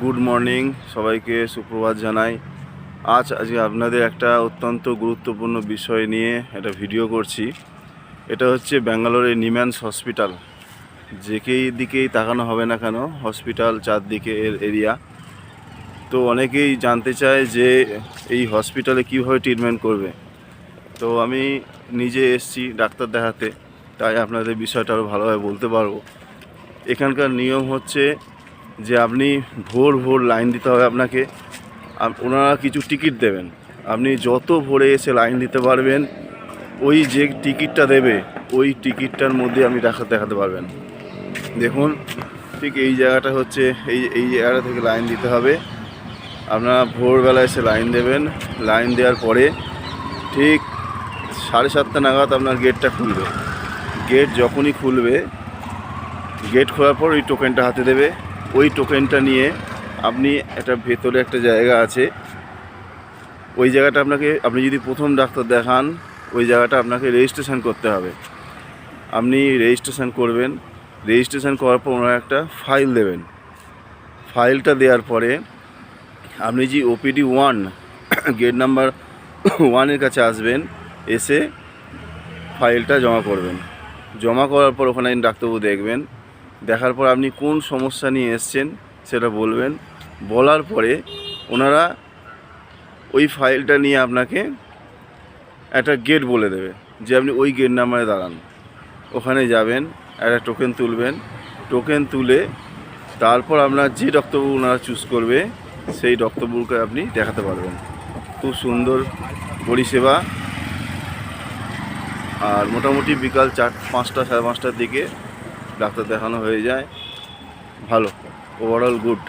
Good morning, সবাইকে সুপ্রভাত জানাই। আজকে আপনাদের একটা অত্যন্ত গুরুত্বপূর্ণ বিষয় নিয়ে একটা ভিডিও করছি। এটা হচ্ছে ব্যাঙ্গালোরের নিম্যান্স হসপিটাল। যেকেই দিকেই তাকানো হবে না কেন, হসপিটাল চারদিকে এর এরিয়া। তো অনেকেই জানতে চায় যে এই হসপিটালে কীভাবে ট্রিটমেন্ট করবে। তো আমি নিজে এসেছি ডাক্তার দেখাতে, তাই আপনাদের বিষয়টা আরও ভালোভাবে বলতে পারবো। এখানকার নিয়ম হচ্ছে যে আপনি ভোর ভোর লাইন দিতে হবে আপনাকে। ওনারা কিছু টিকিট দেবেন, আপনি যত ভোরে এসে লাইন দিতে পারবেন, ওই যে টিকিটটা দেবে ওই টিকিটটার মধ্যে আপনি ডাক্তার দেখাতে পারবেন। দেখুন, ঠিক এই জায়গাটা হচ্ছে এই জায়গাটা থেকে লাইন দিতে হবে। আপনারা ভোরবেলা এসে লাইন দেবেন। লাইন দেওয়ার পরে ঠিক 7:30 নাগাদ আপনার গেটটা খুলবে। গেট যখনই খুলবে, গেট খোলার পর ওই টোকেনটা হাতে দেবে। ওই টোকেনটা নিয়ে আপনি একটা ভেতরে একটা জায়গা আছে, ওই জায়গাটা আপনি যদি প্রথম ডাক্তার দেখান, ওই জায়গাটা আপনাকে রেজিস্ট্রেশন করতে হবে। আপনি রেজিস্ট্রেশন করবেন। রেজিস্ট্রেশন করার পর ওনারা একটা ফাইল দেবেন। ফাইলটা দেওয়ার পরে আপনি যে ওপিডি 1 গেট নাম্বার 1-এর কাছে আসবেন, এসে ফাইলটা জমা করবেন। জমা করার পর ওখানে ডাক্তারবাবু দেখবেন। দেখার পর আপনি কোন সমস্যা নিয়ে এসছেন সেটা বলবেন। বলার পরে ওনারা ওই ফাইলটা নিয়ে আপনাকে একটা গেট বলে দেবে যে আপনি ওই গেট নাম্বারে দাঁড়ান। ওখানে যাবেন, একটা টোকেন তুলবেন। টোকেন তুলে তারপর আপনার যে ডক্টরবাবু ওনারা চুজ করবে সেই ডক্টরবাবুকে আপনি দেখাতে পারবেন। খুব সুন্দর পরিষেবা। আর মোটামুটি বিকাল 5টা সাড়ে 5টার দিকে ডাক্তার দেখানো হয়ে যায়। ভালো, ওভারঅল গুড।